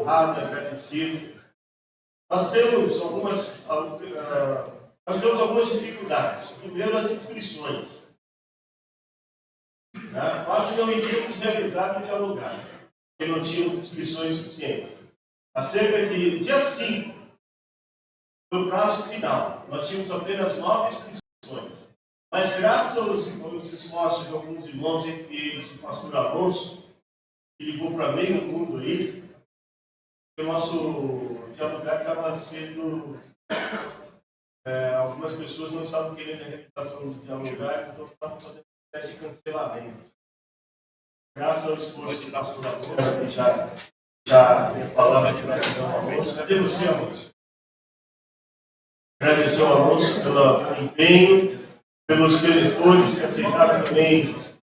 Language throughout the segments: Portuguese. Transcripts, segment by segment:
honrado, agradecido. Nós temos algumas dificuldades. Primeiro, as inscrições. Quase não iríamos realizar o dialogar, porque não tínhamos inscrições suficientes. Há cerca de dia 5, no prazo final, nós tínhamos apenas 9 inscrições. Mas graças aos esforços de alguns irmãos, entre eles o pastor Alonso, que ligou para meio mundo aí, o nosso dialogar estava sendo... algumas pessoas não estavam querendo a realização do dialogar, então estavam fazendo um teste de cancelamento. Graças ao esforço do pastor Alonso, que já falava de Alonso. Cadê você, Alonso? Agradecer ao Alonso pelo empenho, pelos preleitores que aceitaram também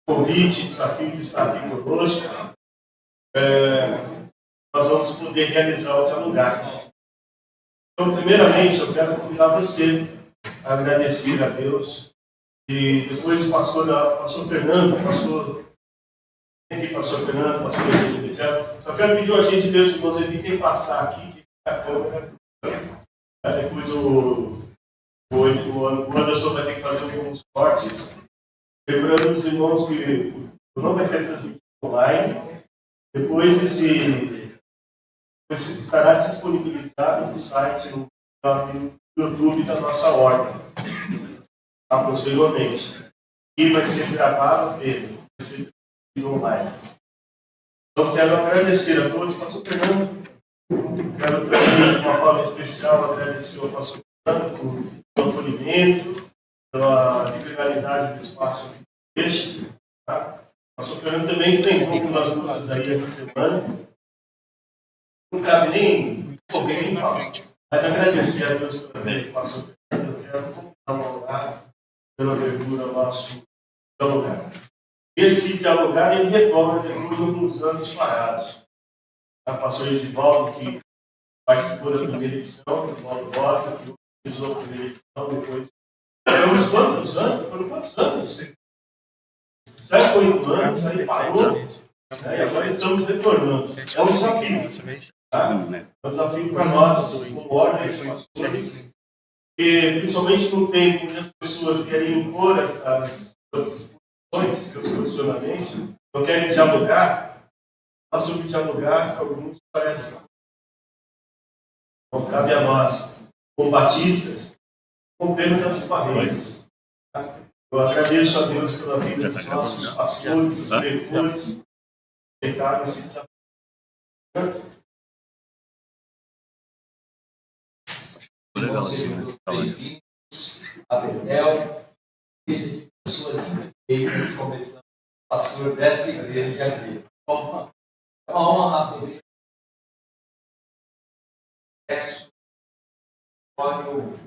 o convite, o desafio de estar aqui conosco. Nós vamos poder realizar o dialogar. Então, primeiramente, eu quero convidar você a agradecer a Deus. E depois o pastor Fernando, pastor Fernando, só quero pedir a gente de Deus que você evitem passar aqui, a câmera. Depois o Anderson vai ter que fazer alguns cortes. Lembrando os irmãos que não vai ser transmitido online. Depois estará disponibilizado no site, no YouTube da nossa ordem, posteriormente. E vai ser gravado mesmo, vai ser online. Então, quero agradecer a todos, pastor Fernando. Quero também, de uma forma especial, agradecer ao pastor Fernando pelo acolhimento, pela liberalidade do espaço que deixa. Tá? O pastor Fernando também enfrentou algumas lutas aí essa semana. Não cabe nem falar. Mas agradecer a Deus pela vida que passou por Fernando. Eu quero convidar uma orar pela abertura ao nosso dialogar. Esse dialogar, ele retorna depois de alguns anos parados. A pastor Edivaldo, que participou da primeira edição, Edivaldo Rosa, que utilizou a primeira edição, depois. Foram quantos anos? 7 ou 8 anos, aí parou, e agora estamos retornando. É um desafio. Tá? É um desafio para nós, como ordem, pastores, porque, principalmente no tempo que as pessoas querem impor as suas posições, seus posicionamentos, não querem dialogar, sobre dialogar, alguns parecem. Então, cabe a nós, como batistas, rompermos essas barreiras. Tá? Eu agradeço a Deus pela vida dos nossos pastores, dos leitores, aceitaram esse desafio. Legal, assim, né? A Betel, igreja de pessoas imperfeitas, começando o pastor dessa igreja aqui. É uma honra poder pode ouvir.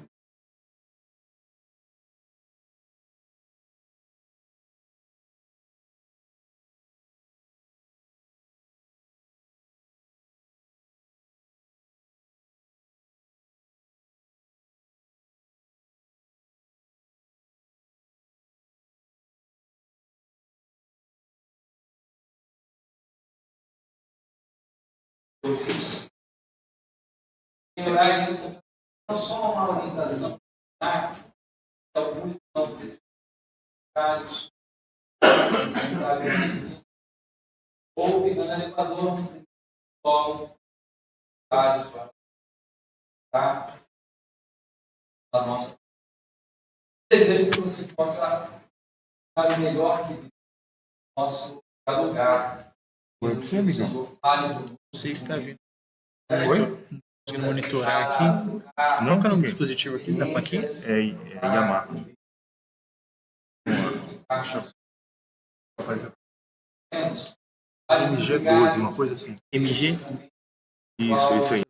Orar isso não é só uma orientação, alguns não precisam, ou pegando elevador, solo, vários para a nossa. Desejo que você possa fazer melhor que o nosso lugar. Por que, amigão? Você está vendo? Oi? Consegui monitorar aqui. Não, Qual é o dispositivo aqui? Dá para aqui? é Yamaha. MG12, uma coisa assim. MG? Isso aí.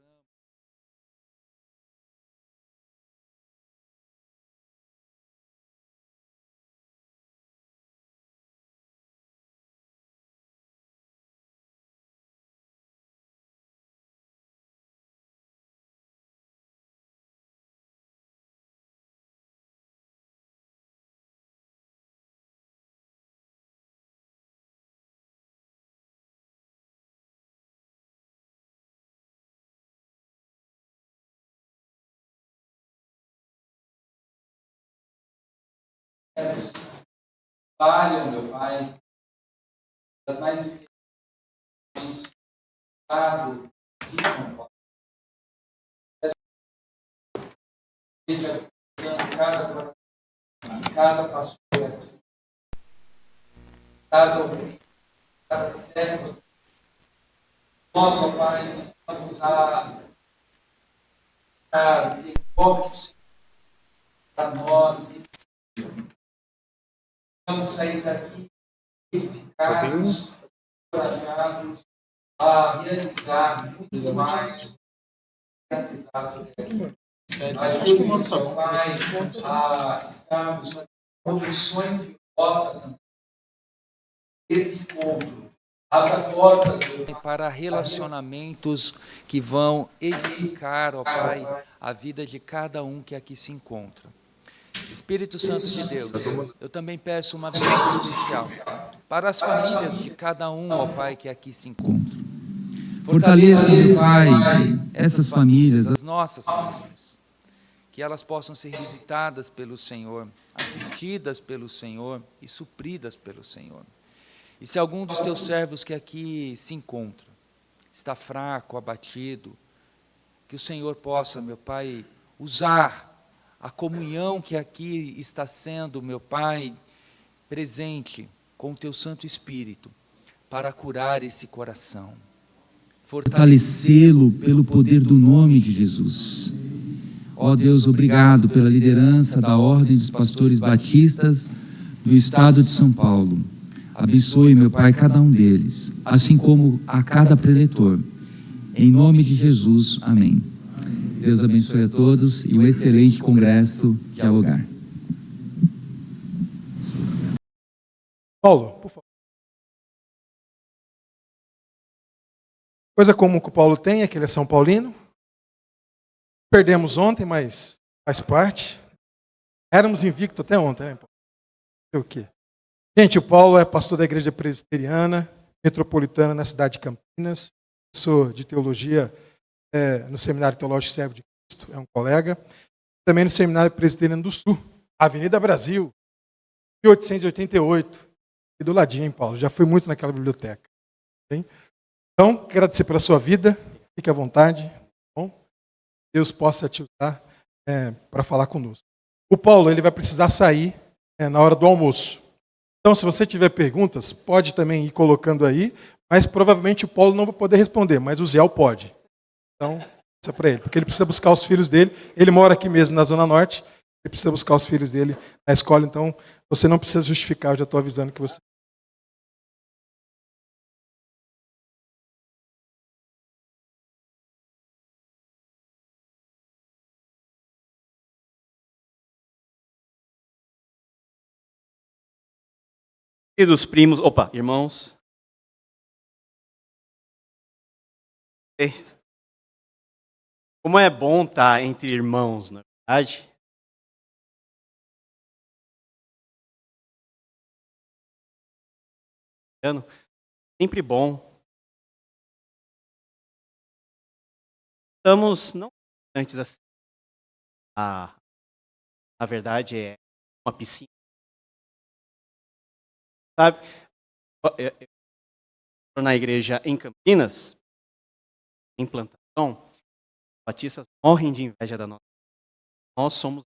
netos trabalham, meu Pai, das mais diferentes do estado de São Paulo. Seja visitando cada coração, cada pastor aqui, cada ouvinte, cada servo. Nós, ó Pai, vamos a forte para nós e vamos sair daqui edificados, encorajados a realizar muito mais realizado. Ajude-nos, ó Pai, a estarmos em condições de rota também. Esse encontro abra portas para relacionamentos que vão edificar, ó Pai, a vida de cada um que aqui se encontra. Espírito Santo de Deus, eu também peço uma bênção especial para as famílias de cada um, ó Pai, que aqui se encontra. Fortaleça, Pai, essas famílias, as nossas famílias, que elas possam ser visitadas pelo Senhor, assistidas pelo Senhor e supridas pelo Senhor. E se algum dos teus servos que aqui se encontra está fraco, abatido, que o Senhor possa, meu Pai, usar a comunhão que aqui está sendo, meu Pai, presente com o teu Santo Espírito, para curar esse coração, fortalecê-lo pelo poder do nome de Jesus. Ó Deus, obrigado pela liderança da Ordem dos Pastores Batistas do Estado de São Paulo. Abençoe, meu Pai, cada um deles, assim como a cada preletor. Em nome de Jesus, amém. Deus abençoe a todos e um excelente congresso Dialogar. Paulo, por favor. Coisa comum que o Paulo tem é que ele é São Paulino. Perdemos ontem, mas faz parte. Éramos invictos até ontem, né, Paulo? Sei o quê? Gente, o Paulo é pastor da Igreja Presbiteriana Metropolitana na cidade de Campinas, professor de teologia no Seminário Teológico Servo de Cristo, é um colega. Também no Seminário Presbiteriano do Sul, Avenida Brasil, 1888. E do ladinho, hein, Paulo? Já fui muito naquela biblioteca. Hein? Então, quero agradecer pela sua vida, fique à vontade. Bom? Deus possa te usar para falar conosco. O Paulo ele vai precisar sair na hora do almoço. Então, se você tiver perguntas, pode também ir colocando aí, mas provavelmente o Paulo não vai poder responder, mas o Zé pode. Então, isso é para ele, porque ele precisa buscar os filhos dele. Ele mora aqui mesmo na Zona Norte, ele precisa buscar os filhos dele na escola, então você não precisa justificar, eu já estou avisando que você... Queridos primos, irmãos. Como é bom estar entre irmãos, não é verdade? Sempre bom. Estamos, não antes assim, na verdade é uma piscina. Sabe, eu estou na igreja em Campinas, em plantação, os batistas morrem de inveja da nossa. Nós somos.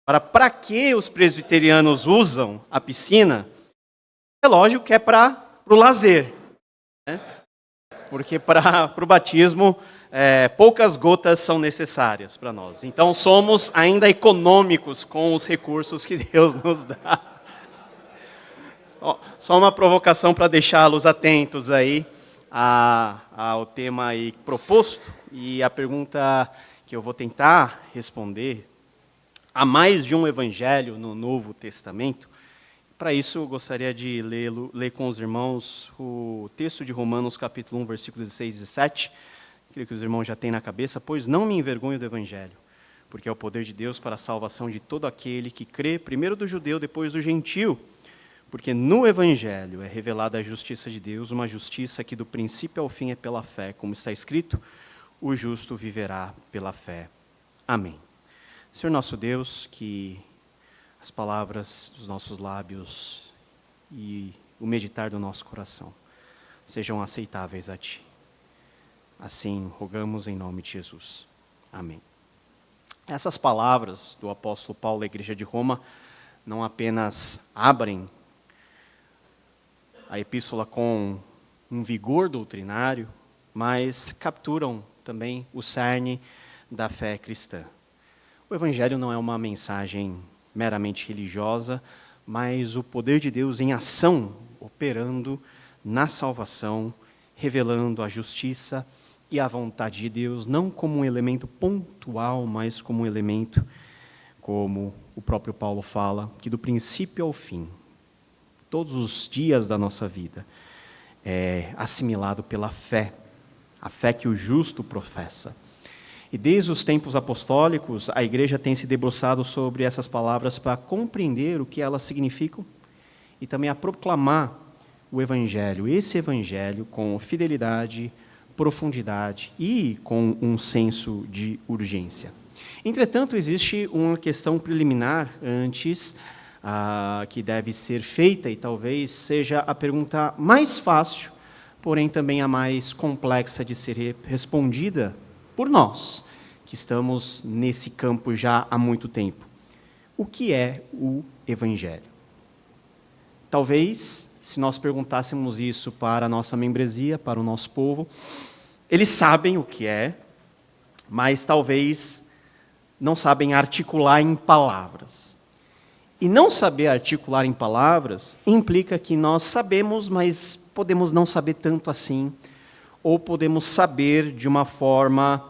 Para que os presbiterianos usam a piscina? É lógico que é para o lazer, né? Porque para o batismo poucas gotas são necessárias para nós. Então somos ainda econômicos com os recursos que Deus nos dá. Só uma provocação para deixá-los atentos aí ao tema aí proposto. E a pergunta que eu vou tentar responder: há mais de um evangelho no Novo Testamento? Para isso, eu gostaria de ler com os irmãos o texto de Romanos, capítulo 1, versículos 16 e 17. Creio que os irmãos já têm na cabeça. Pois não me envergonho do evangelho, porque é o poder de Deus para a salvação de todo aquele que crê, primeiro do judeu, depois do gentio. Porque no evangelho é revelada a justiça de Deus, uma justiça que do princípio ao fim é pela fé, como está escrito: o justo viverá pela fé. Amém. Senhor nosso Deus, que as palavras dos nossos lábios e o meditar do nosso coração sejam aceitáveis a Ti. Assim, rogamos em nome de Jesus. Amém. Essas palavras do apóstolo Paulo à igreja de Roma não apenas abrem a epístola com um vigor doutrinário, mas capturam também o cerne da fé cristã. O Evangelho não é uma mensagem meramente religiosa, mas o poder de Deus em ação, operando na salvação, revelando a justiça e a vontade de Deus, não como um elemento pontual, mas como um elemento, como o próprio Paulo fala, que do princípio ao fim, todos os dias da nossa vida, é assimilado pela fé, a fé que o justo professa. E desde os tempos apostólicos, a igreja tem se debruçado sobre essas palavras para compreender o que elas significam e também a proclamar o Evangelho, esse Evangelho com fidelidade, profundidade e com um senso de urgência. Entretanto, existe uma questão preliminar antes que deve ser feita e talvez seja a pergunta mais fácil, porém também a mais complexa de ser respondida por nós, que estamos nesse campo já há muito tempo. O que é o Evangelho? Talvez, se nós perguntássemos isso para a nossa membresia, para o nosso povo, eles sabem o que é, mas talvez não sabem articular em palavras. E não saber articular em palavras implica que nós sabemos, mas podemos não saber tanto assim, ou podemos saber de uma forma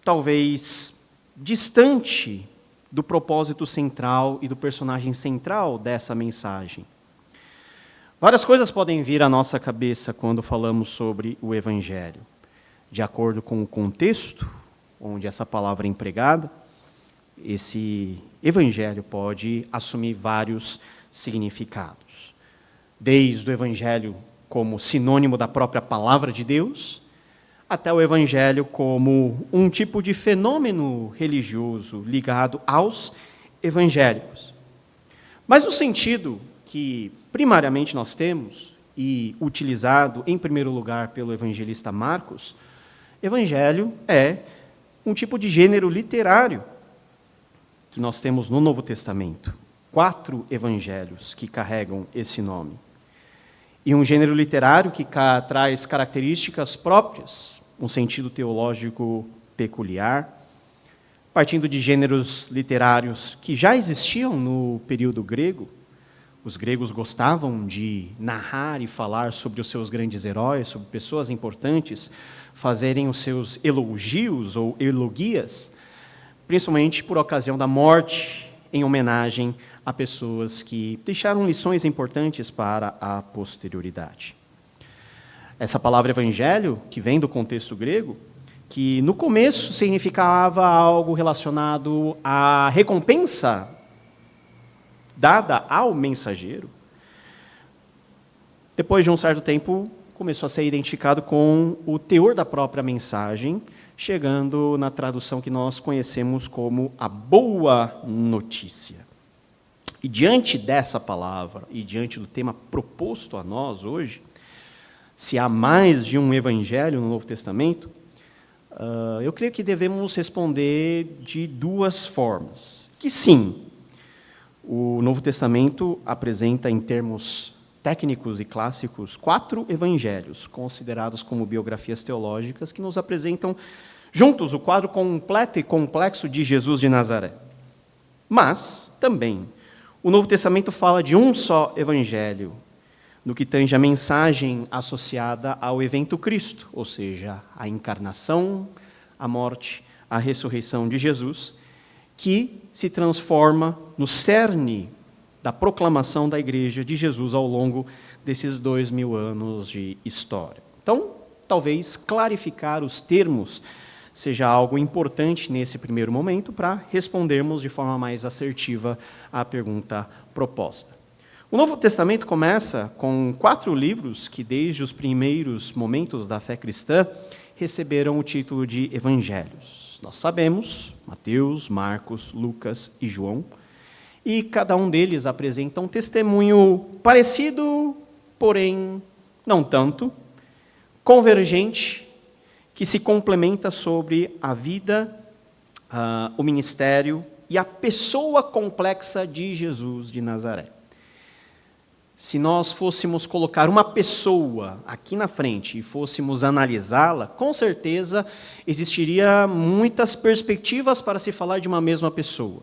talvez distante do propósito central e do personagem central dessa mensagem. Várias coisas podem vir à nossa cabeça quando falamos sobre o Evangelho. De acordo com o contexto onde essa palavra é empregada, esse Evangelho pode assumir vários significados. Desde o Evangelho como sinônimo da própria palavra de Deus, até o Evangelho como um tipo de fenômeno religioso ligado aos evangélicos. Mas no sentido que primariamente nós temos, e utilizado em primeiro lugar pelo evangelista Marcos, Evangelho é um tipo de gênero literário que nós temos no Novo Testamento. 4 evangelhos que carregam esse nome. E um gênero literário que traz características próprias, um sentido teológico peculiar, partindo de gêneros literários que já existiam no período grego. Os gregos gostavam de narrar e falar sobre os seus grandes heróis, sobre pessoas importantes, fazerem os seus elogios ou elogias, principalmente por ocasião da morte, em homenagem a pessoas que deixaram lições importantes para a posterioridade. Essa palavra evangelho, que vem do contexto grego, que no começo significava algo relacionado à recompensa dada ao mensageiro, depois de um certo tempo começou a ser identificado com o teor da própria mensagem, chegando na tradução que nós conhecemos como a boa notícia. E diante dessa palavra, e diante do tema proposto a nós hoje, se há mais de um evangelho no Novo Testamento, eu creio que devemos responder de 2 formas. Que sim, o Novo Testamento apresenta, em termos técnicos e clássicos, 4 evangelhos, considerados como biografias teológicas, que nos apresentam juntos o quadro completo e complexo de Jesus de Nazaré. Mas, também, o Novo Testamento fala de um só evangelho, no que tange a mensagem associada ao evento Cristo, ou seja, a encarnação, a morte, a ressurreição de Jesus, que se transforma no cerne da proclamação da Igreja de Jesus ao longo desses 2000 anos de história. Então, talvez clarificar os termos seja algo importante nesse primeiro momento para respondermos de forma mais assertiva à pergunta proposta. O Novo Testamento começa com 4 livros que, desde os primeiros momentos da fé cristã, receberam o título de evangelhos. Nós sabemos, Mateus, Marcos, Lucas e João, e cada um deles apresenta um testemunho parecido, porém não tanto, convergente, que se complementa sobre a vida, o ministério e a pessoa complexa de Jesus de Nazaré. Se nós fôssemos colocar uma pessoa aqui na frente e fôssemos analisá-la, com certeza existiria muitas perspectivas para se falar de uma mesma pessoa.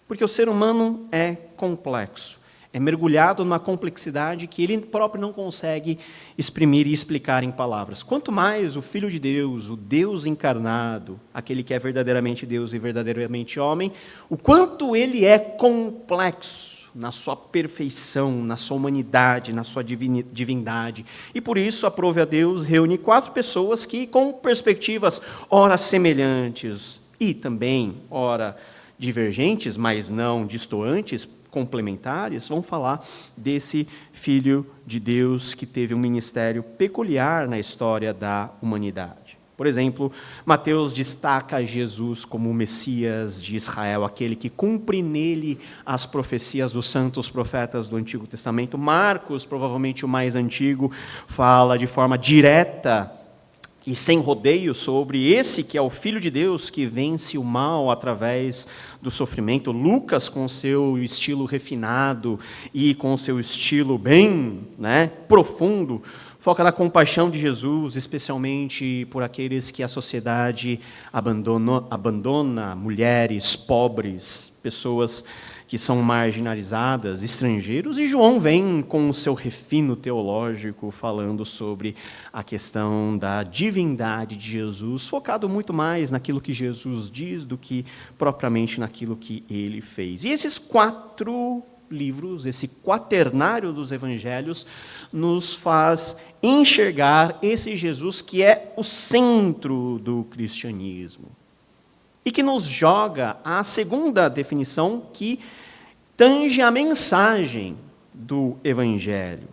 Porque o ser humano é complexo, é mergulhado numa complexidade que ele próprio não consegue exprimir e explicar em palavras. Quanto mais o Filho de Deus, o Deus encarnado, aquele que é verdadeiramente Deus e verdadeiramente homem, o quanto ele é complexo na sua perfeição, na sua humanidade, na sua divindade. E por isso, aprove a Deus, reúne 4 pessoas que, com perspectivas ora semelhantes e também ora divergentes, mas não distoantes, complementares, vão falar desse Filho de Deus que teve um ministério peculiar na história da humanidade. Por exemplo, Mateus destaca Jesus como o Messias de Israel, aquele que cumpre nele as profecias dos santos profetas do Antigo Testamento. Marcos, provavelmente o mais antigo, fala de forma direta e sem rodeio sobre esse que é o Filho de Deus que vence o mal através do sofrimento. Lucas, com seu estilo refinado e com seu estilo bem profundo, foca na compaixão de Jesus, especialmente por aqueles que a sociedade abandona, mulheres, pobres, pessoas que são marginalizadas, estrangeiros, e João vem com o seu refino teológico falando sobre a questão da divindade de Jesus, focado muito mais naquilo que Jesus diz do que propriamente naquilo que ele fez. E esses 4 livros, esse quaternário dos evangelhos, nos faz enxergar esse Jesus que é o centro do cristianismo. E que nos joga a segunda definição que tange a mensagem do evangelho,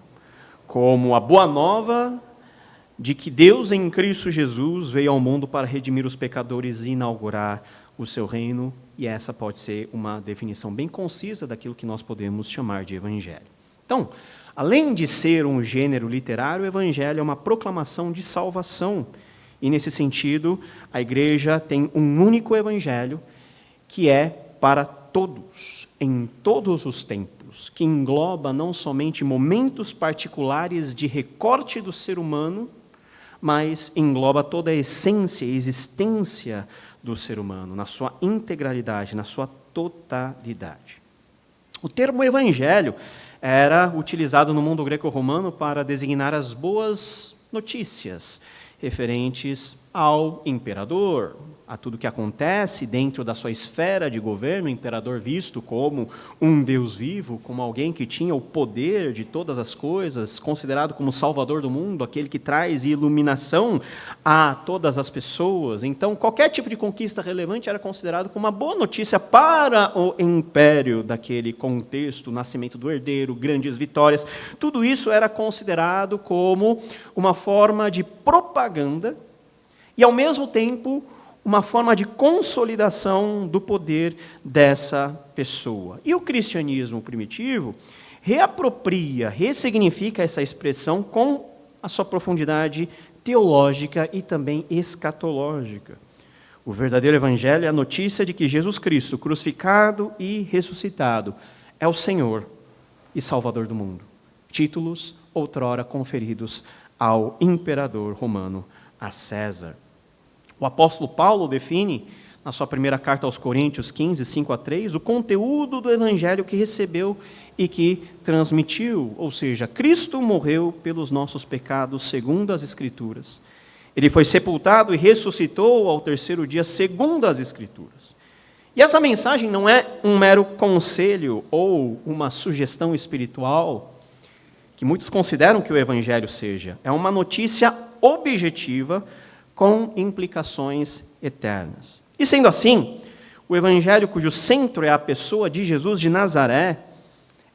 como a boa nova de que Deus em Cristo Jesus veio ao mundo para redimir os pecadores e inaugurar o seu reino, e essa pode ser uma definição bem concisa daquilo que nós podemos chamar de evangelho. Então, além de ser um gênero literário, o evangelho é uma proclamação de salvação, e nesse sentido, a igreja tem um único evangelho, que é para todos, em todos os tempos, que engloba não somente momentos particulares de recorte do ser humano, mas engloba toda a essência e existência do ser humano, na sua integralidade, na sua totalidade. O termo evangelho era utilizado no mundo greco-romano para designar as boas notícias referentes ao imperador, a tudo que acontece dentro da sua esfera de governo, o imperador visto como um Deus vivo, como alguém que tinha o poder de todas as coisas, considerado como salvador do mundo, aquele que traz iluminação a todas as pessoas. Então, qualquer tipo de conquista relevante era considerado como uma boa notícia para o império daquele contexto, o nascimento do herdeiro, grandes vitórias. Tudo isso era considerado como uma forma de propaganda e, ao mesmo tempo, uma forma de consolidação do poder dessa pessoa. E o cristianismo primitivo reapropria, ressignifica essa expressão com a sua profundidade teológica e também escatológica. O verdadeiro evangelho é a notícia de que Jesus Cristo, crucificado e ressuscitado, é o Senhor e Salvador do mundo. Títulos outrora conferidos ao imperador romano, a César. O apóstolo Paulo define, na sua primeira carta aos Coríntios 15, 5-3, o conteúdo do evangelho que recebeu e que transmitiu, ou seja, Cristo morreu pelos nossos pecados segundo as Escrituras. Ele foi sepultado e ressuscitou ao 3º dia segundo as Escrituras. E essa mensagem não é um mero conselho ou uma sugestão espiritual, que muitos consideram que o evangelho seja. É uma notícia objetiva com implicações eternas. E sendo assim, o evangelho cujo centro é a pessoa de Jesus de Nazaré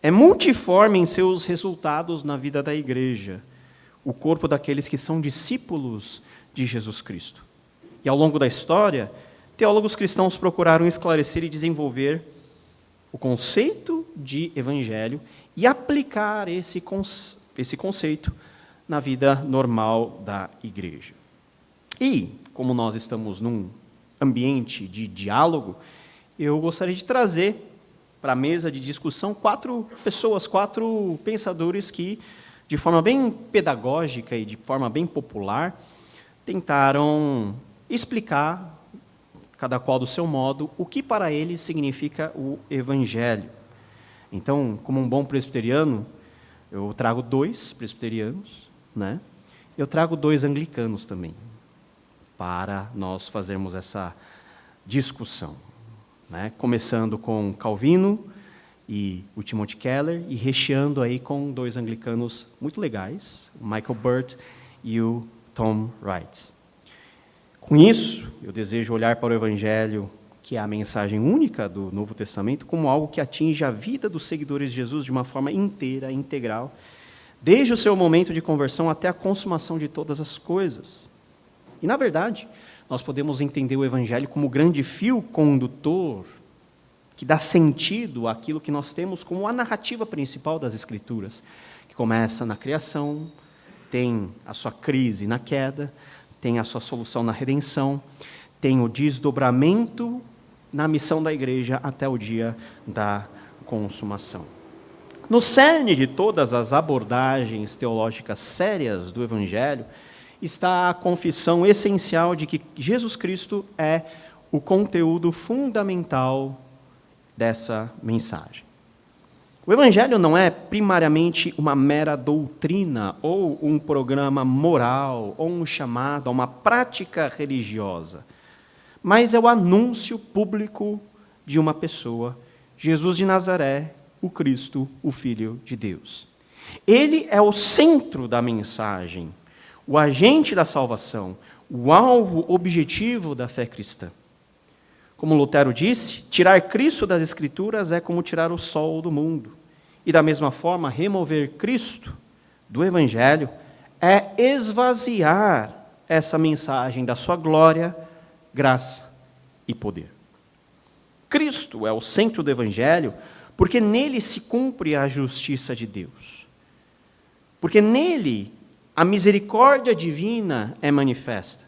é multiforme em seus resultados na vida da igreja, o corpo daqueles que são discípulos de Jesus Cristo. E ao longo da história, teólogos cristãos procuraram esclarecer e desenvolver o conceito de evangelho e aplicar esse conceito na vida normal da igreja. E, como nós estamos num ambiente de diálogo, eu gostaria de trazer para a mesa de discussão 4 pessoas, 4 pensadores que, de forma bem pedagógica e de forma bem popular, tentaram explicar, cada qual do seu modo, o que para eles significa o Evangelho. Então, como um bom presbiteriano, eu trago 2 presbiterianos, né? Eu trago 2 anglicanos também, para nós fazermos essa discussão, né? Começando com Calvino e o Timothy Keller, e recheando aí com 2 anglicanos muito legais, o Michael Burt e o Tom Wright. Com isso, eu desejo olhar para o Evangelho, que é a mensagem única do Novo Testamento, como algo que atinge a vida dos seguidores de Jesus de uma forma inteira, integral, desde o seu momento de conversão até a consumação de todas as coisas. E, na verdade, nós podemos entender o Evangelho como o grande fio condutor que dá sentido àquilo que nós temos como a narrativa principal das Escrituras, que começa na criação, tem a sua crise na queda, tem a sua solução na redenção, tem o desdobramento na missão da igreja até o dia da consumação. No cerne de todas as abordagens teológicas sérias do Evangelho está a confissão essencial de que Jesus Cristo é o conteúdo fundamental dessa mensagem. O Evangelho não é primariamente uma mera doutrina, ou um programa moral, ou um chamado a uma prática religiosa, mas é o anúncio público de uma pessoa, Jesus de Nazaré, o Cristo, o Filho de Deus. Ele é o centro da mensagem, o agente da salvação, o alvo objetivo da fé cristã. Como Lutero disse, tirar Cristo das Escrituras é como tirar o sol do mundo. E da mesma forma, remover Cristo do Evangelho é esvaziar essa mensagem da sua glória, graça e poder. Cristo é o centro do Evangelho porque nele se cumpre a justiça de Deus. Porque nele a misericórdia divina é manifesta.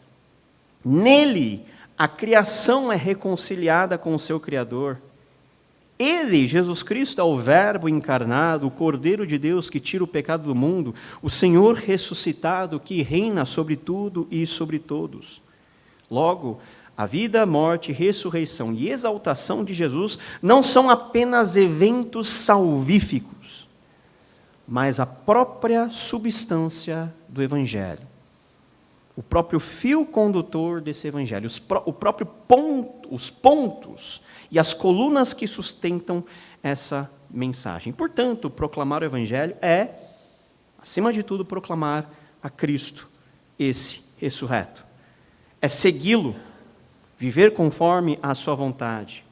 Nele a criação é reconciliada com o seu Criador. Ele, Jesus Cristo, é o Verbo encarnado, o Cordeiro de Deus que tira o pecado do mundo, o Senhor ressuscitado que reina sobre tudo e sobre todos. Logo, a vida, morte, ressurreição e exaltação de Jesus não são apenas eventos salvíficos, mas a própria substância do Evangelho. O próprio fio condutor desse Evangelho, os pontos e as colunas que sustentam essa mensagem. Portanto, proclamar o Evangelho é, acima de tudo, proclamar a Cristo, esse ressurreto. É segui-lo, viver conforme a sua vontade.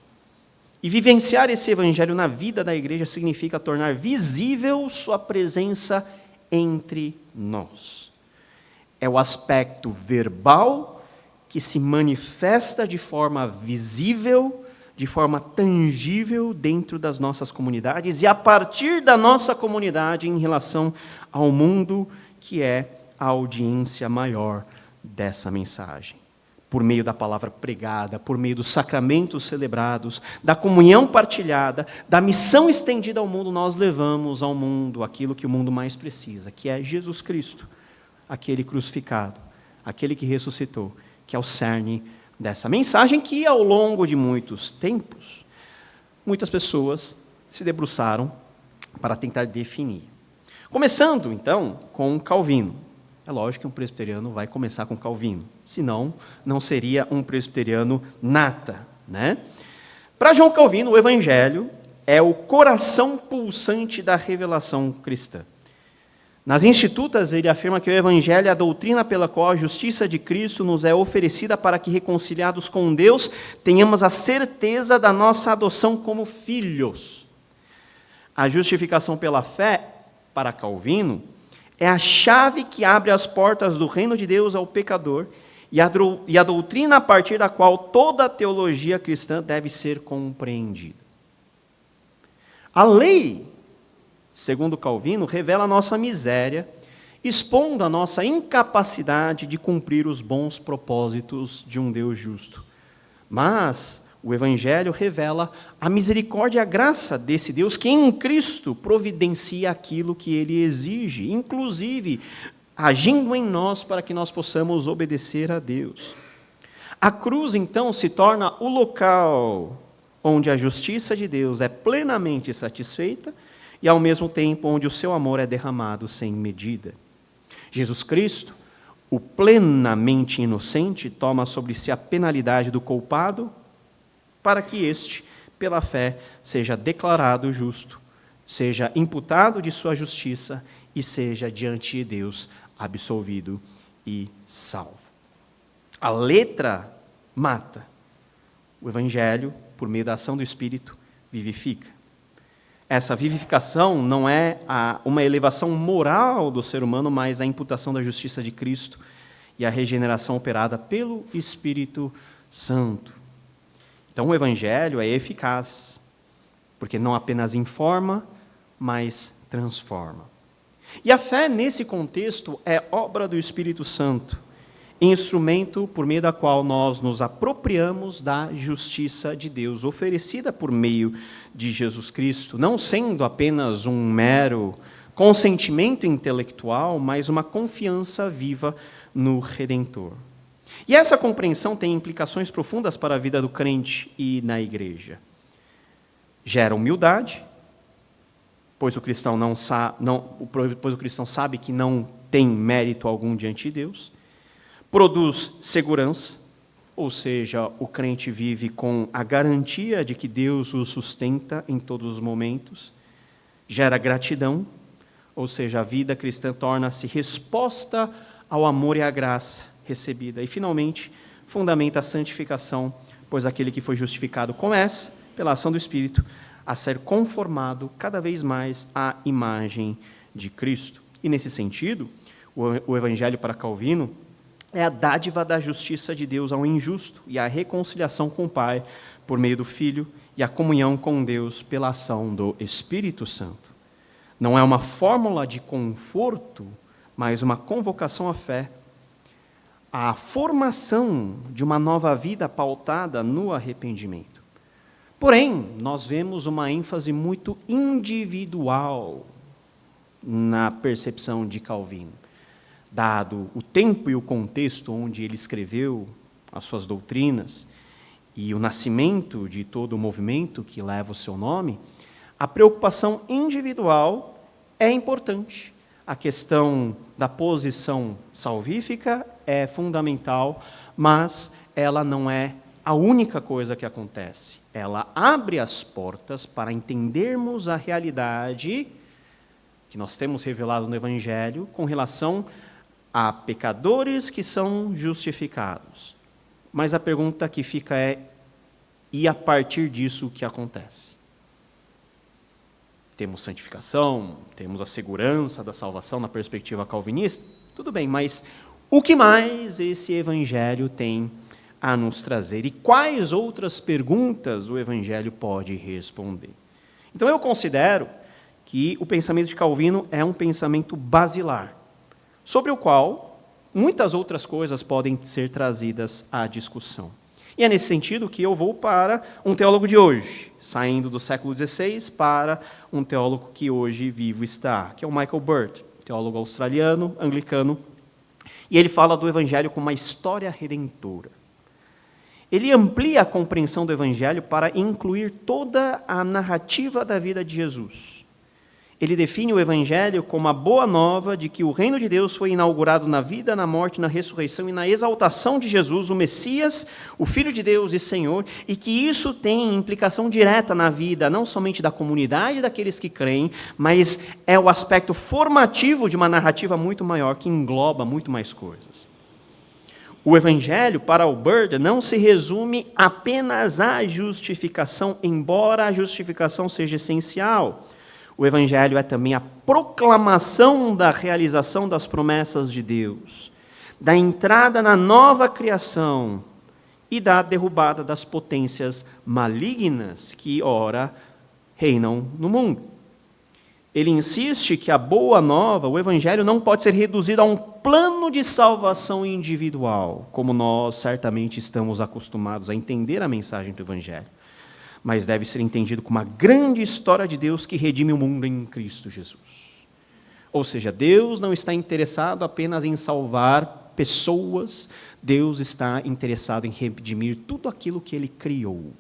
E vivenciar esse Evangelho na vida da igreja significa tornar visível sua presença entre nós. É o aspecto verbal que se manifesta de forma visível, de forma tangível dentro das nossas comunidades e a partir da nossa comunidade em relação ao mundo, que é a audiência maior dessa mensagem. Por meio da palavra pregada, por meio dos sacramentos celebrados, da comunhão partilhada, da missão estendida ao mundo, nós levamos ao mundo aquilo que o mundo mais precisa, que é Jesus Cristo, aquele crucificado, aquele que ressuscitou, que é o cerne dessa mensagem que, ao longo de muitos tempos, muitas pessoas se debruçaram para tentar definir. Começando, então, com Calvino. É lógico que um presbiteriano vai começar com Calvino, senão não seria um presbiteriano nata, né? Para João Calvino, o Evangelho é o coração pulsante da revelação cristã. Nas Institutas, ele afirma que o Evangelho é a doutrina pela qual a justiça de Cristo nos é oferecida para que, reconciliados com Deus, tenhamos a certeza da nossa adoção como filhos. A justificação pela fé, para Calvino, é a chave que abre as portas do reino de Deus ao pecador e a doutrina a partir da qual toda a teologia cristã deve ser compreendida. A lei, segundo Calvino, revela a nossa miséria, expondo a nossa incapacidade de cumprir os bons propósitos de um Deus justo. Mas o Evangelho revela a misericórdia e a graça desse Deus que em Cristo providencia aquilo que Ele exige, inclusive agindo em nós para que nós possamos obedecer a Deus. A cruz, então, se torna o local onde a justiça de Deus é plenamente satisfeita e, ao mesmo tempo, onde o seu amor é derramado sem medida. Jesus Cristo, o plenamente inocente, toma sobre si a penalidade do culpado para que este, pela fé, seja declarado justo, seja imputado de sua justiça e seja, diante de Deus, absolvido e salvo. A letra mata. O Evangelho, por meio da ação do Espírito, vivifica. Essa vivificação não é uma elevação moral do ser humano, mas a imputação da justiça de Cristo e a regeneração operada pelo Espírito Santo. Então, o Evangelho é eficaz, porque não apenas informa, mas transforma. E a fé, nesse contexto, é obra do Espírito Santo, instrumento por meio da qual nós nos apropriamos da justiça de Deus, oferecida por meio de Jesus Cristo, não sendo apenas um mero consentimento intelectual, mas uma confiança viva no Redentor. E essa compreensão tem implicações profundas para a vida do crente e na igreja. Gera humildade, pois o cristão sabe que não tem mérito algum diante de Deus. Produz segurança, ou seja, o crente vive com a garantia de que Deus o sustenta em todos os momentos. Gera gratidão, ou seja, a vida cristã torna-se resposta ao amor e à graça recebida. E, finalmente, fundamenta a santificação, pois aquele que foi justificado começa, pela ação do Espírito, a ser conformado cada vez mais à imagem de Cristo. E, nesse sentido, o Evangelho para Calvino é a dádiva da justiça de Deus ao injusto e a reconciliação com o Pai por meio do Filho e a comunhão com Deus pela ação do Espírito Santo. Não é uma fórmula de conforto, mas uma convocação à fé, à formação de uma nova vida pautada no arrependimento. Porém, nós vemos uma ênfase muito individual na percepção de Calvino. Dado o tempo e o contexto onde ele escreveu as suas doutrinas e o nascimento de todo o movimento que leva o seu nome, a preocupação individual é importante. A questão da posição salvífica é fundamental, mas ela não é a única coisa que acontece. Ela abre as portas para entendermos a realidade que nós temos revelado no Evangelho com relação a pecadores que são justificados. Mas a pergunta que fica é, e a partir disso o que acontece? Temos santificação, temos a segurança da salvação na perspectiva calvinista? Tudo bem, mas o que mais esse Evangelho tem a nos trazer? E quais outras perguntas o Evangelho pode responder? Então eu considero que o pensamento de Calvino é um pensamento basilar, sobre o qual muitas outras coisas podem ser trazidas à discussão. E é nesse sentido que eu vou para um teólogo de hoje, saindo do século XVI para um teólogo que hoje vivo está, que é o Michael Bird, teólogo australiano, anglicano, e ele fala do Evangelho como uma história redentora. Ele amplia a compreensão do Evangelho para incluir toda a narrativa da vida de Jesus. Ele define o Evangelho como a boa nova de que o reino de Deus foi inaugurado na vida, na morte, na ressurreição e na exaltação de Jesus, o Messias, o Filho de Deus e Senhor, e que isso tem implicação direta na vida, não somente da comunidade daqueles que creem, mas é o aspecto formativo de uma narrativa muito maior, que engloba muito mais coisas. O Evangelho, para o Bird, não se resume apenas à justificação, embora a justificação seja essencial. O Evangelho é também a proclamação da realização das promessas de Deus. da entrada na nova criação e da derrubada das potências malignas que, ora, reinam no mundo. Ele insiste que a boa nova, o Evangelho, não pode ser reduzido a um plano de salvação individual, como nós certamente estamos acostumados a entender a mensagem do Evangelho, mas deve ser entendido como uma grande história de Deus que redime o mundo em Cristo Jesus. Ou seja, Deus não está interessado apenas em salvar pessoas, Deus está interessado em redimir tudo aquilo que Ele criou.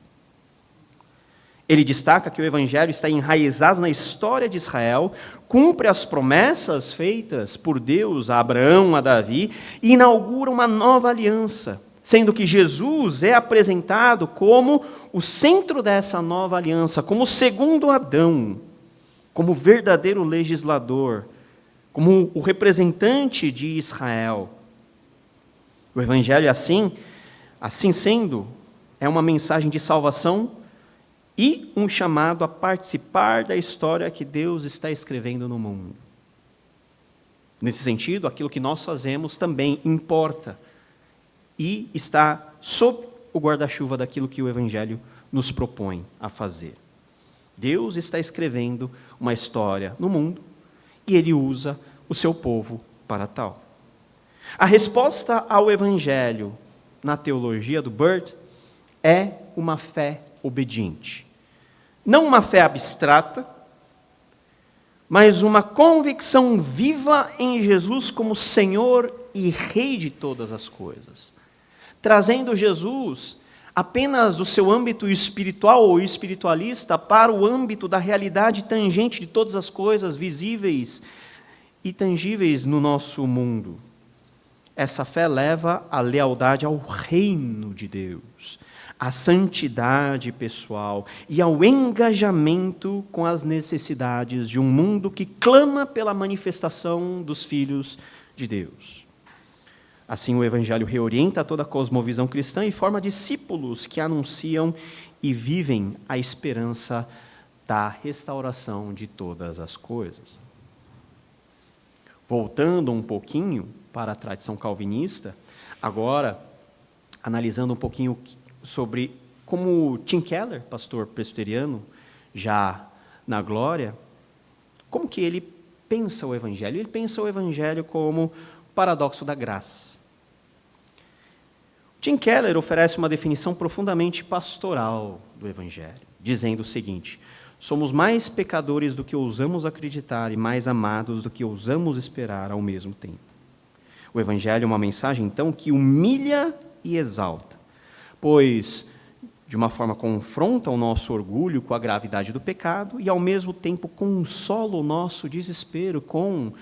Ele destaca que o Evangelho está enraizado na história de Israel, cumpre as promessas feitas por Deus a Abraão, a Davi, e inaugura uma nova aliança, sendo que Jesus é apresentado como o centro dessa nova aliança, como o segundo Adão, como o verdadeiro legislador, como o representante de Israel. O Evangelho, assim sendo, é uma mensagem de salvação e um chamado a participar da história que Deus está escrevendo no mundo. Nesse sentido, aquilo que nós fazemos também importa e está sob o guarda-chuva daquilo que o Evangelho nos propõe a fazer. Deus está escrevendo uma história no mundo e Ele usa o seu povo para tal. A resposta ao Evangelho na teologia do Burt é uma fé obediente. Não uma fé abstrata, mas uma convicção viva em Jesus como Senhor e Rei de todas as coisas. Trazendo Jesus apenas do seu âmbito espiritual ou espiritualista para o âmbito da realidade tangente de todas as coisas visíveis e tangíveis no nosso mundo. Essa fé leva a lealdade ao reino de Deus, à santidade pessoal e ao engajamento com as necessidades de um mundo que clama pela manifestação dos filhos de Deus. Assim, o Evangelho reorienta toda a cosmovisão cristã e forma discípulos que anunciam e vivem a esperança da restauração de todas as coisas. Voltando um pouquinho para a tradição calvinista, agora analisando um pouquinho sobre como Tim Keller, pastor presbiteriano, já na glória, como que ele pensa o Evangelho? Ele pensa o Evangelho como paradoxo da graça. Tim Keller oferece uma definição profundamente pastoral do Evangelho, dizendo o seguinte: somos mais pecadores do que ousamos acreditar e mais amados do que ousamos esperar ao mesmo tempo. O Evangelho é uma mensagem, então, que humilha e exalta, pois, de uma forma, confronta o nosso orgulho com a gravidade do pecado e, ao mesmo tempo, consola o nosso desespero com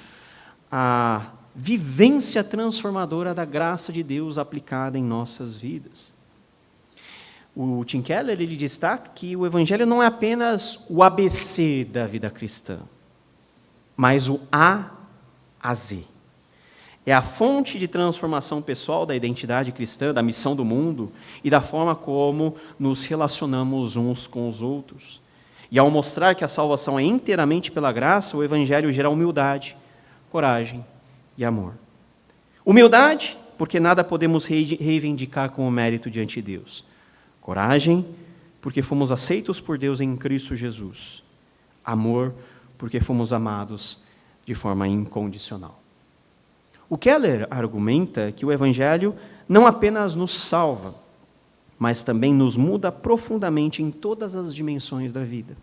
a vivência transformadora da graça de Deus aplicada em nossas vidas. O Tim Keller, ele destaca que o Evangelho não é apenas o ABC da vida cristã, mas o A a Z. É a fonte de transformação pessoal da identidade cristã, da missão do mundo e da forma como nos relacionamos uns com os outros. E ao mostrar que a salvação é inteiramente pela graça, o Evangelho gera humildade, coragem e amor. Humildade, porque nada podemos reivindicar com o mérito diante de Deus. Coragem, porque fomos aceitos por Deus em Cristo Jesus. Amor, porque fomos amados de forma incondicional. O Keller argumenta que o Evangelho não apenas nos salva, mas também nos muda profundamente em todas as dimensões da vida.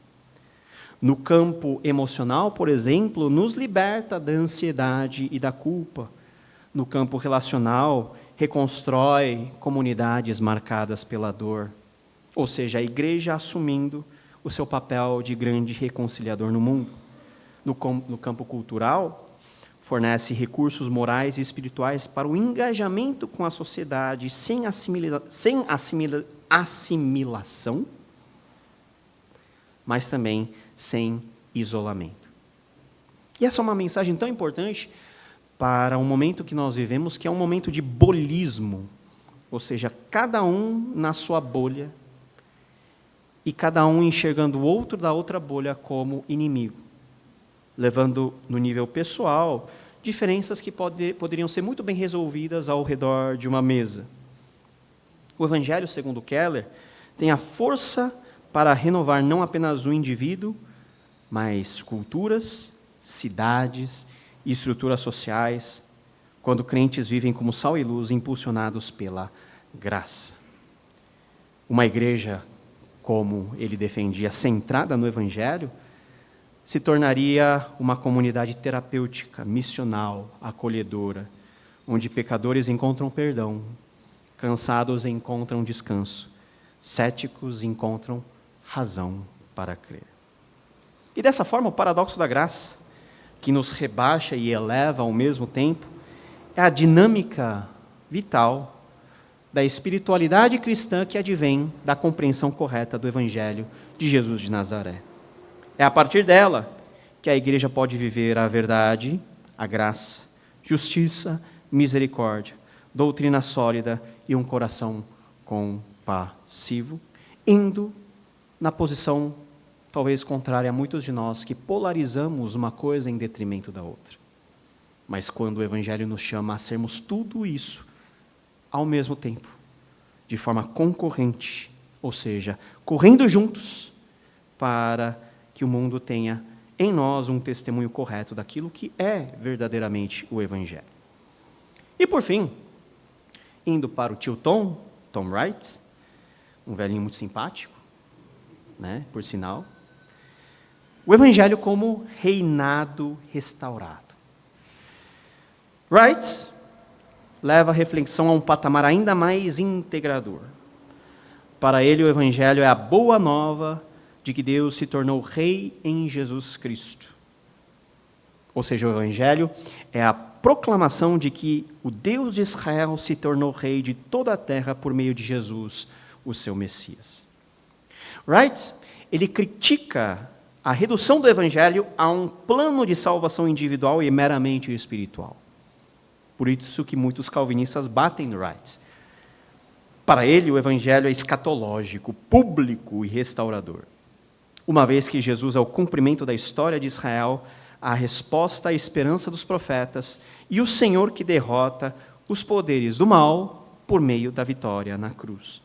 No campo emocional, por exemplo, nos liberta da ansiedade e da culpa. No campo relacional, reconstrói comunidades marcadas pela dor. Ou seja, a igreja assumindo o seu papel de grande reconciliador no mundo. No campo cultural, fornece recursos morais e espirituais para o engajamento com a sociedade sem assimilação, mas também sem isolamento. E essa é uma mensagem tão importante para um momento que nós vivemos, que é um momento de bolismo, ou seja, cada um na sua bolha e cada um enxergando o outro da outra bolha como inimigo, levando no nível pessoal diferenças que poderiam ser muito bem resolvidas ao redor de uma mesa. O Evangelho, segundo Keller, tem a força para renovar não apenas o indivíduo, mas culturas, cidades e estruturas sociais, quando crentes vivem como sal e luz, impulsionados pela graça. Uma igreja, como ele defendia, centrada no Evangelho, se tornaria uma comunidade terapêutica, missional, acolhedora, onde pecadores encontram perdão, cansados encontram descanso, céticos encontram razão para crer. E dessa forma, o paradoxo da graça, que nos rebaixa e eleva ao mesmo tempo, é a dinâmica vital da espiritualidade cristã que advém da compreensão correta do Evangelho de Jesus de Nazaré. É a partir dela que a igreja pode viver a verdade, a graça, justiça, misericórdia, doutrina sólida e um coração compassivo, indo na posição talvez contrária a muitos de nós, que polarizamos uma coisa em detrimento da outra. Mas quando o Evangelho nos chama a sermos tudo isso, ao mesmo tempo, de forma concorrente, ou seja, correndo juntos, para que o mundo tenha em nós um testemunho correto daquilo que é verdadeiramente o Evangelho. E por fim, indo para o tio Tom Wright, um velhinho muito simpático, né, por sinal, o Evangelho como reinado restaurado. Wright leva a reflexão a um patamar ainda mais integrador. Para ele, o Evangelho é a boa nova de que Deus se tornou rei em Jesus Cristo. Ou seja, o Evangelho é a proclamação de que o Deus de Israel se tornou rei de toda a terra por meio de Jesus, o seu Messias. Wright, ele critica a redução do Evangelho a um plano de salvação individual e meramente espiritual. Por isso que muitos calvinistas batem no Wright. Para ele, o Evangelho é escatológico, público e restaurador. Uma vez que Jesus é o cumprimento da história de Israel, a resposta à esperança dos profetas e o Senhor que derrota os poderes do mal por meio da vitória na cruz.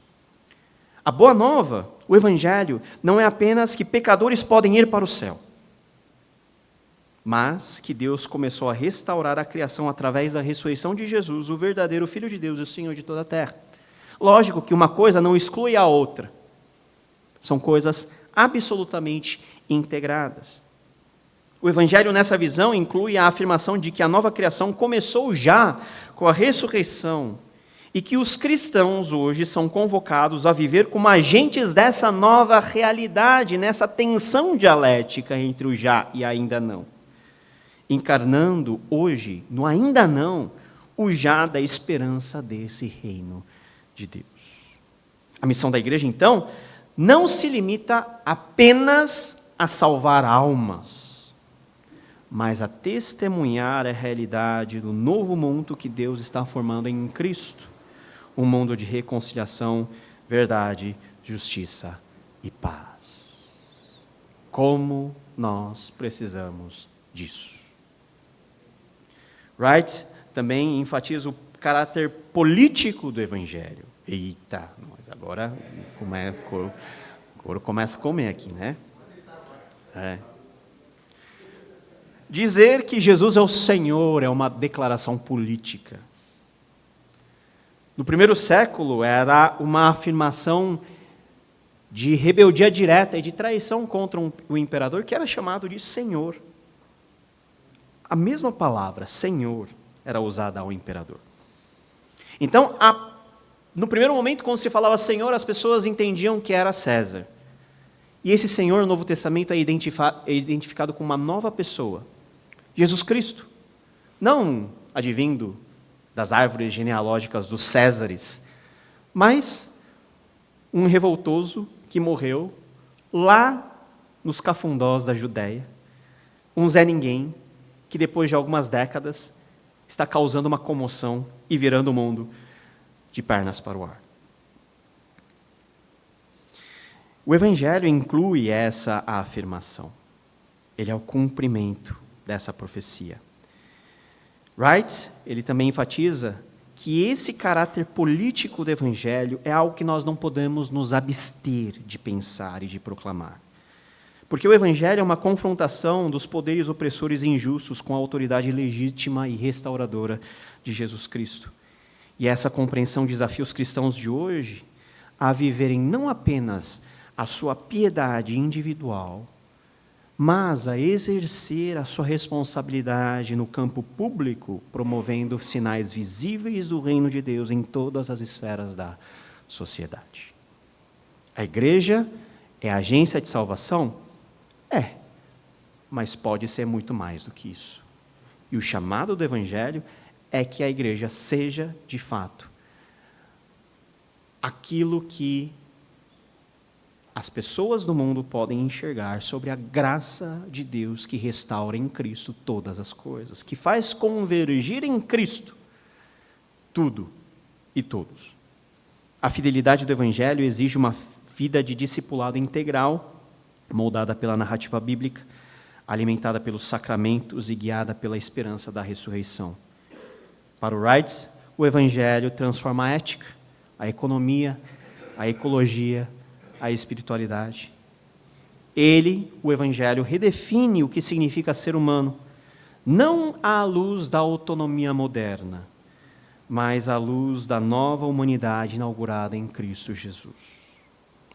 A boa nova, o Evangelho, não é apenas que pecadores podem ir para o céu, mas que Deus começou a restaurar a criação através da ressurreição de Jesus, o verdadeiro Filho de Deus e o Senhor de toda a terra. Lógico que uma coisa não exclui a outra. São coisas absolutamente integradas. O Evangelho, nessa visão, inclui a afirmação de que a nova criação começou já com a ressurreição e que os cristãos hoje são convocados a viver como agentes dessa nova realidade, nessa tensão dialética entre o já e ainda não. Encarnando hoje, no ainda não, o já da esperança desse reino de Deus. A missão da igreja, então, não se limita apenas a salvar almas, mas a testemunhar a realidade do novo mundo que Deus está formando em Cristo. Um mundo de reconciliação, verdade, justiça e paz. Como nós precisamos disso. Wright também enfatiza o caráter político do Evangelho. Eita, mas agora o couro começa a comer aqui, né? Dizer que Jesus é o Senhor é uma declaração política. No primeiro século, era uma afirmação de rebeldia direta e de traição contra o imperador, que era chamado de Senhor. A mesma palavra, Senhor, era usada ao imperador. Então, no primeiro momento, quando se falava Senhor, as pessoas entendiam que era César. E esse Senhor, no Novo Testamento, é identificado com uma nova pessoa, Jesus Cristo. Não advindo das árvores genealógicas dos Césares, mas um revoltoso que morreu lá nos cafundós da Judéia, um Zé Ninguém, que depois de algumas décadas está causando uma comoção e virando o mundo de pernas para o ar. O Evangelho inclui essa afirmação. Ele é o cumprimento dessa profecia. Wright, ele também enfatiza que esse caráter político do Evangelho é algo que nós não podemos nos abster de pensar e de proclamar. Porque o Evangelho é uma confrontação dos poderes opressores e injustos com a autoridade legítima e restauradora de Jesus Cristo. E essa compreensão desafia os cristãos de hoje a viverem não apenas a sua piedade individual, mas a exercer a sua responsabilidade no campo público, promovendo sinais visíveis do reino de Deus em todas as esferas da sociedade. A igreja é a agência de salvação? É, mas pode ser muito mais do que isso. E o chamado do Evangelho é que a igreja seja, de fato, aquilo que as pessoas do mundo podem enxergar sobre a graça de Deus que restaura em Cristo todas as coisas, que faz convergir em Cristo tudo e todos. A fidelidade do Evangelho exige uma vida de discipulado integral, moldada pela narrativa bíblica, alimentada pelos sacramentos e guiada pela esperança da ressurreição. Para o Wright, o Evangelho transforma a ética, a economia, a ecologia, a espiritualidade. Ele, o Evangelho, redefine o que significa ser humano, não à luz da autonomia moderna, mas à luz da nova humanidade inaugurada em Cristo Jesus.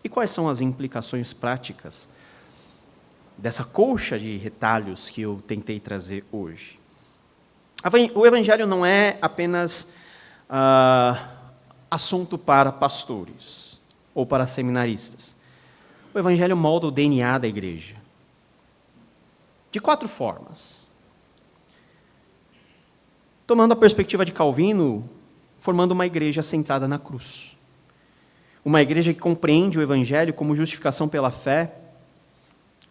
E quais são as implicações práticas dessa colcha de retalhos que eu tentei trazer hoje? O Evangelho não é apenas assunto para pastores ou para seminaristas. O Evangelho molda o DNA da igreja de 4 formas. Tomando a perspectiva de Calvino, formando uma igreja centrada na cruz. Uma igreja que compreende o Evangelho como justificação pela fé,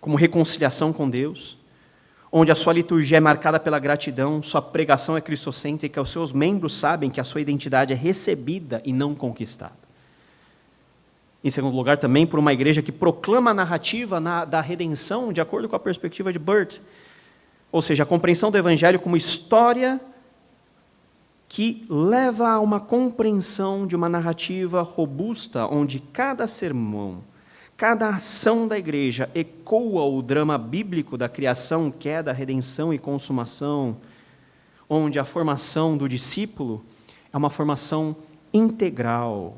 como reconciliação com Deus, onde a sua liturgia é marcada pela gratidão, sua pregação é cristocêntrica, os seus membros sabem que a sua identidade é recebida e não conquistada. Em segundo lugar, também por uma igreja que proclama a narrativa da redenção, de acordo com a perspectiva de Burt, ou seja, a compreensão do Evangelho como história que leva a uma compreensão de uma narrativa robusta, onde cada sermão, cada ação da igreja ecoa o drama bíblico da criação, queda, redenção e consumação, onde a formação do discípulo é uma formação integral,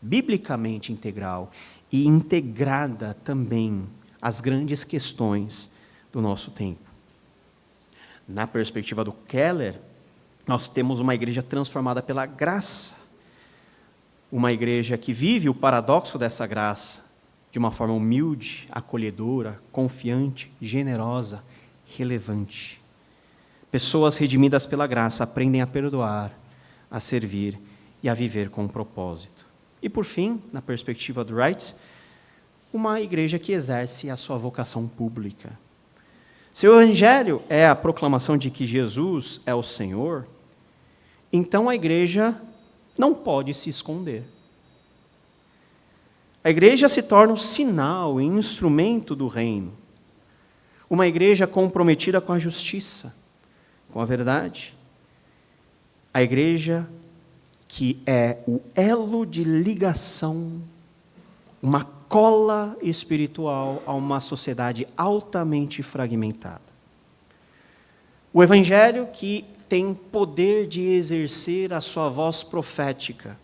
biblicamente integral, e integrada também às grandes questões do nosso tempo. Na perspectiva do Keller, nós temos uma igreja transformada pela graça, uma igreja que vive o paradoxo dessa graça, de uma forma humilde, acolhedora, confiante, generosa, relevante. Pessoas redimidas pela graça aprendem a perdoar, a servir e a viver com propósito. E, por fim, na perspectiva do Wright, uma igreja que exerce a sua vocação pública. Se o Evangelho é a proclamação de que Jesus é o Senhor, então a igreja não pode se esconder. A igreja se torna um sinal e instrumento do reino. Uma igreja comprometida com a justiça, com a verdade. A igreja que é o elo de ligação, uma cola espiritual a uma sociedade altamente fragmentada. O Evangelho que tem poder de exercer a sua voz profética,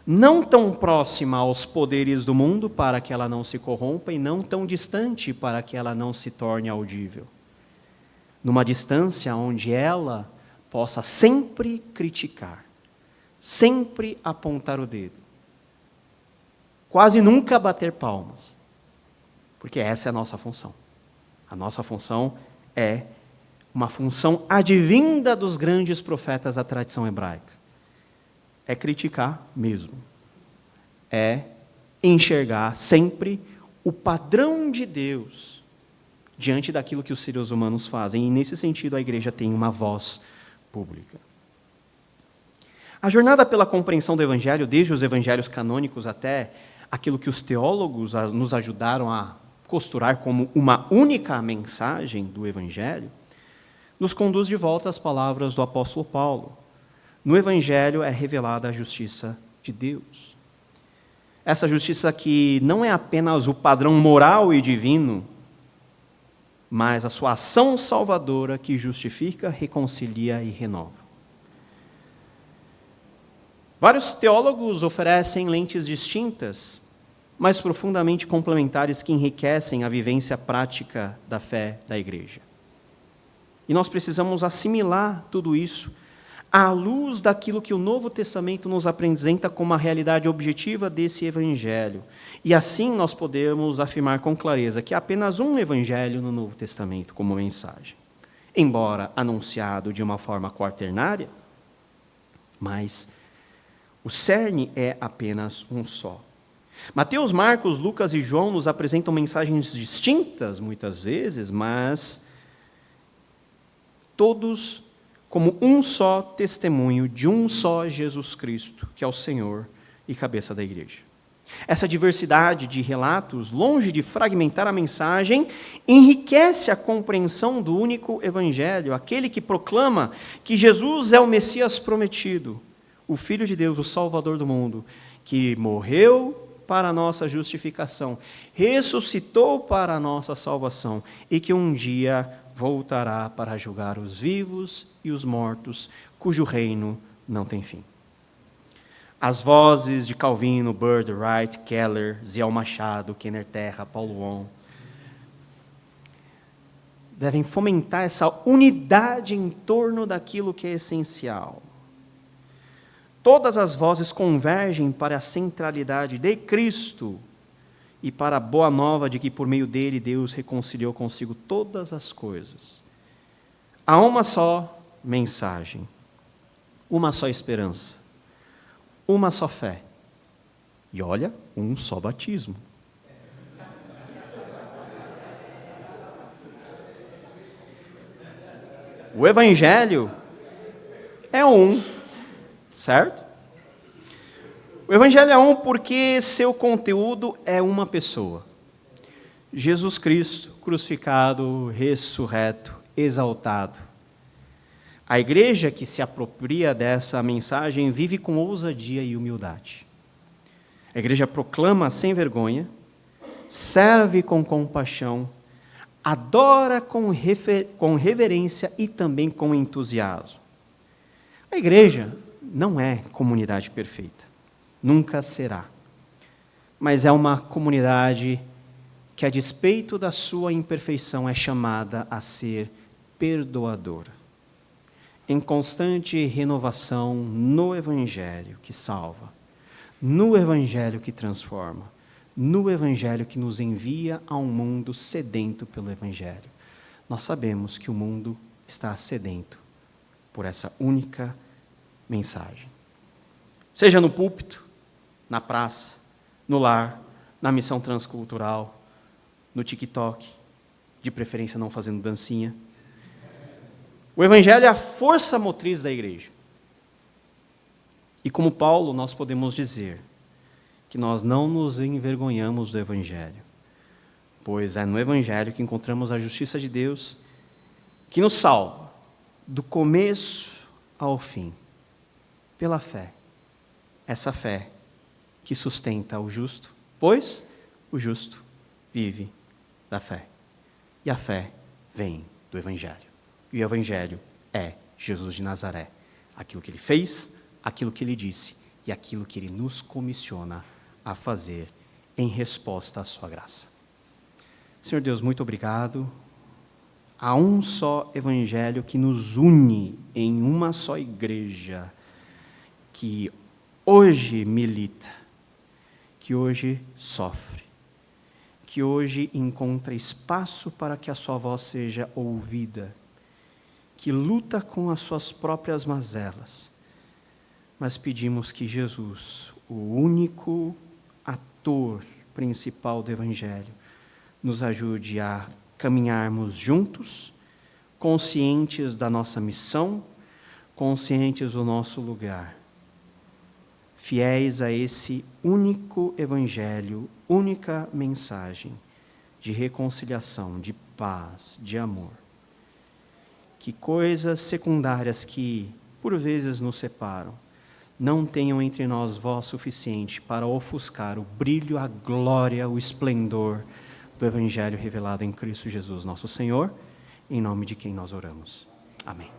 não tão próxima aos poderes do mundo para que ela não se corrompa e não tão distante para que ela não se torne audível. Numa distância onde ela possa sempre criticar, sempre apontar o dedo, quase nunca bater palmas, porque essa é a nossa função. A nossa função é uma função advinda dos grandes profetas da tradição hebraica. É criticar mesmo. É enxergar sempre o padrão de Deus diante daquilo que os seres humanos fazem. E, nesse sentido, a igreja tem uma voz pública. A jornada pela compreensão do Evangelho, desde os evangelhos canônicos até aquilo que os teólogos nos ajudaram a costurar como uma única mensagem do Evangelho, nos conduz de volta às palavras do apóstolo Paulo. No Evangelho é revelada a justiça de Deus. Essa justiça que não é apenas o padrão moral e divino, mas a sua ação salvadora que justifica, reconcilia e renova. Vários teólogos oferecem lentes distintas, mas profundamente complementares que enriquecem a vivência prática da fé da igreja. E nós precisamos assimilar tudo isso à luz daquilo que o Novo Testamento nos apresenta como a realidade objetiva desse Evangelho. E assim nós podemos afirmar com clareza que há apenas um Evangelho no Novo Testamento como mensagem. Embora anunciado de uma forma quaternária, mas o cerne é apenas um só. Mateus, Marcos, Lucas e João nos apresentam mensagens distintas, muitas vezes, mas todos como um só testemunho de um só Jesus Cristo, que é o Senhor e cabeça da igreja. Essa diversidade de relatos, longe de fragmentar a mensagem, enriquece a compreensão do único Evangelho, aquele que proclama que Jesus é o Messias prometido, o Filho de Deus, o Salvador do mundo, que morreu para a nossa justificação, ressuscitou para a nossa salvação e que um dia voltará para julgar os vivos e os mortos, cujo reino não tem fim. As vozes de Calvino, Bird, Wright, Keller, Ziel Machado, Kenner Terra, Paulo On, devem fomentar essa unidade em torno daquilo que é essencial. Todas as vozes convergem para a centralidade de Cristo e para a boa nova de que por meio dele Deus reconciliou consigo todas as coisas. Há uma só mensagem, uma só esperança, uma só fé. E olha, um só batismo. O Evangelho é um, certo? O Evangelho é um porque seu conteúdo é uma pessoa. Jesus Cristo, crucificado, ressurreto, exaltado. A igreja que se apropria dessa mensagem vive com ousadia e humildade. A igreja proclama sem vergonha, serve com compaixão, adora com reverência e também com entusiasmo. A igreja não é comunidade perfeita, nunca será, mas é uma comunidade que, a despeito da sua imperfeição, é chamada a ser perdoadora, em constante renovação no Evangelho que salva, no Evangelho que transforma, no Evangelho que nos envia a um mundo sedento pelo Evangelho. Nós sabemos que o mundo está sedento por essa única mensagem. Seja no púlpito, na praça, no lar, na missão transcultural, no TikTok, de preferência não fazendo dancinha. O Evangelho é a força motriz da igreja. E como Paulo, nós podemos dizer que nós não nos envergonhamos do Evangelho, pois é no Evangelho que encontramos a justiça de Deus, que nos salva do começo ao fim, pela fé. Essa fé que sustenta o justo, pois o justo vive da fé. E a fé vem do Evangelho. E o Evangelho é Jesus de Nazaré. Aquilo que ele fez, aquilo que ele disse e aquilo que ele nos comissiona a fazer em resposta à sua graça. Senhor Deus, muito obrigado. Há um só Evangelho que nos une em uma só igreja, que hoje milita, que hoje sofre, que hoje encontra espaço para que a sua voz seja ouvida, que luta com as suas próprias mazelas, mas pedimos que Jesus, o único ator principal do Evangelho, nos ajude a caminharmos juntos, conscientes da nossa missão, conscientes do nosso lugar, fiéis a esse único Evangelho, única mensagem de reconciliação, de paz, de amor. que coisas secundárias que, por vezes, nos separam, não tenham entre nós voz suficiente para ofuscar o brilho, a glória, o esplendor do Evangelho revelado em Cristo Jesus, nosso Senhor, em nome de quem nós oramos. Amém.